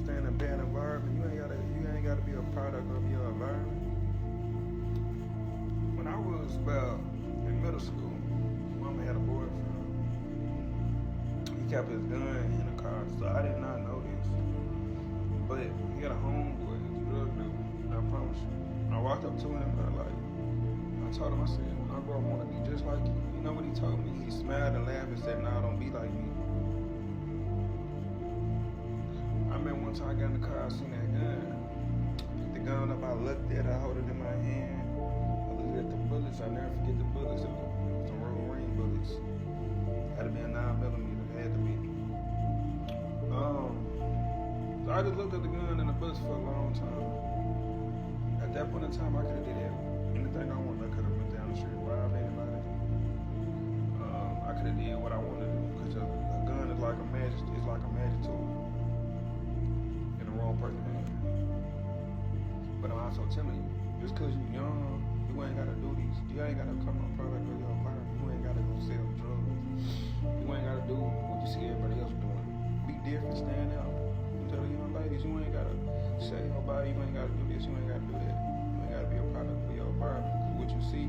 stay in a bad environment. You ain't gotta be a product of your environment. When I was about in middle school, mama had a boyfriend. He kept his gun in the car, so I did not know this. But he had a homeboy, he was a drug dealer. I promise you. I walked up to him and I told him, I said, when I grow up, I want to be just like you. You know what he told me? He smiled and laughed and said, "Nah, don't be like me." I remember one time I got in the car, I seen that gun. Picked the gun up, I looked at it, I hold it in my hand. I looked at the bullets, I never forget the bullets. It was some Wolverine bullets. Had to be a 9mm, it had to be. So I just looked at the gun and the bullets for a long time. At that point in time, I could have did anything I wanted. I could have went down the street, robbed anybody. I could have did what I wanted to do because a gun is like a magic tool in the wrong person's hand. But I'm also telling you, just because you're young, you ain't gotta do these. You ain't gotta come on product of your environment. You ain't gotta go sell drugs. You ain't gotta do what you see everybody else doing. Be different, stand out. You tell the young ladies, you ain't gotta say nobody, you ain't gotta do this, you ain't gotta do that. You ain't gotta be a product for your environment. Because what you see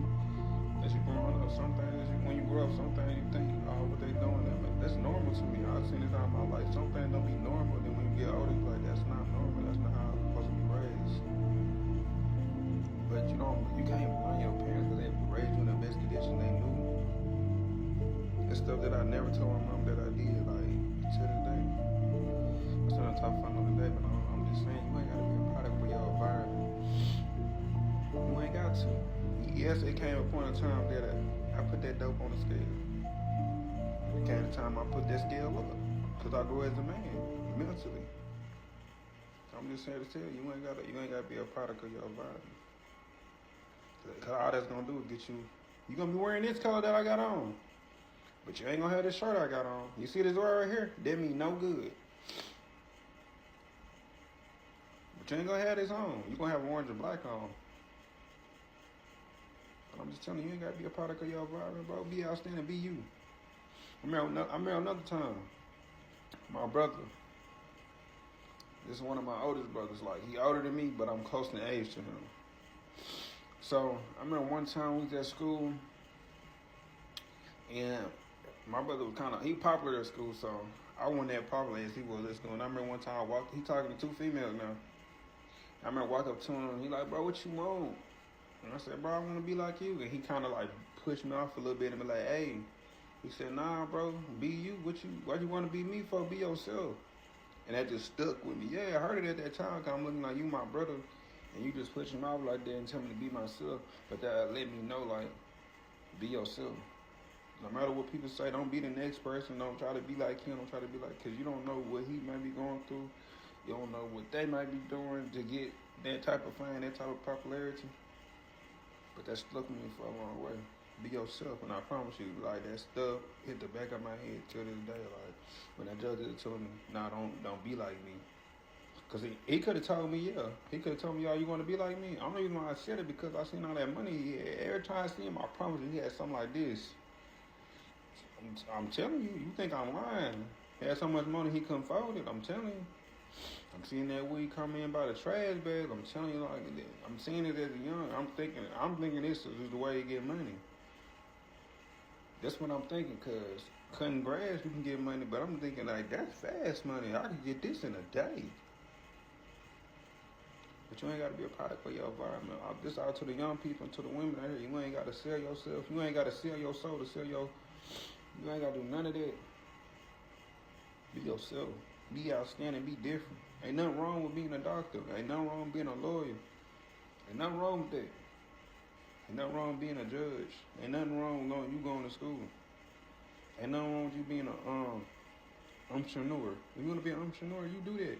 as you growing up, some things, when you grow up, some things you think, oh, what they doing, that's normal to me. I've seen this all my life. Some things don't be normal. Then when you get older, you're like, that's not normal. That's not how I'm supposed to be raised. But you can't blame your parents because they raised you in the best condition they knew. It's stuff that I never told my mom that I did, like, to this day. I'm still on top of another day, but I'm just saying, you ain't got to be a product for your environment. You ain't got to. Yes, it came a point in time that I put that dope on the scale. It came a time I put that scale up because I grew as a man, mentally. I'm just here to tell you, you ain't gotta be a product of your environment. Cause all that's gonna do is get you gonna be wearing this color that I got on. But you ain't gonna have this shirt I got on. You see this word right here? That mean no good. But you ain't gonna have this on. You gonna have orange and black on. But I'm just telling you, you ain't gotta be a product of your environment, bro. Be outstanding, be you. I remember another time, my brother, this is one of my oldest brothers, like he older than me, but I'm close in age to him. So I remember one time we was at school, and my brother was he popular at school, so I wasn't that popular as he was at school. And I remember one time he talking to two females now. I remember walk up to him, he like, "Bro, what you want?" And I said, "Bro, I want to be like you." And he kind of like pushed me off a little bit and be like, "Hey," he said, "Nah, bro, be you. Why you want to be me for? Be yourself." And that just stuck with me. Yeah, I heard it at that time because I'm looking like you, my brother, and you just pushing me off like that and tell me to be myself. But that let me know, like, be yourself. No matter what people say, don't be the next person. Don't try to be like him. Don't try to be like, because you don't know what he might be going through. You don't know what they might be doing to get that type of fame, that type of popularity. But that stuck with me for a long way. Be yourself, and I promise you, like, that stuff hit the back of my head till this day. Like, when that judge told me, "Nah, don't be like me," because he could have told me, yeah, he could have told me, "Oh, you want to be like me?" I don't even know why I said it because I seen all that money he had. Every time I see him, I promise you, he had something like this. I'm telling you, you think I'm lying? He had so much money he couldn't fold it. I'm telling you. I'm seeing that weed come in by the trash bag. I'm telling you, like, I'm seeing it as a young. I'm thinking this is the way you get money. That's what I'm thinking, because cutting grass, you can get money, but I'm thinking, like, that's fast money. I could get this in a day. But you ain't got to be a product for your environment. This out to the young people and to the women out here. You ain't got to sell yourself. You ain't got to sell your soul to sell your... You ain't got to do none of that. Be yourself. Be outstanding. Be different. Ain't nothing wrong with being a doctor. Ain't nothing wrong with being a lawyer. Ain't nothing wrong with that. Ain't nothing wrong with being a judge. Ain't nothing wrong with you going to school. Ain't nothing wrong with you being an entrepreneur. If you want to be an entrepreneur, you do that.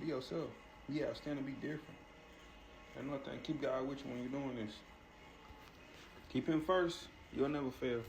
Be yourself. Be outstanding. Be different. And another thing, keep God with you when you're doing this. Keep him first. You'll never fail.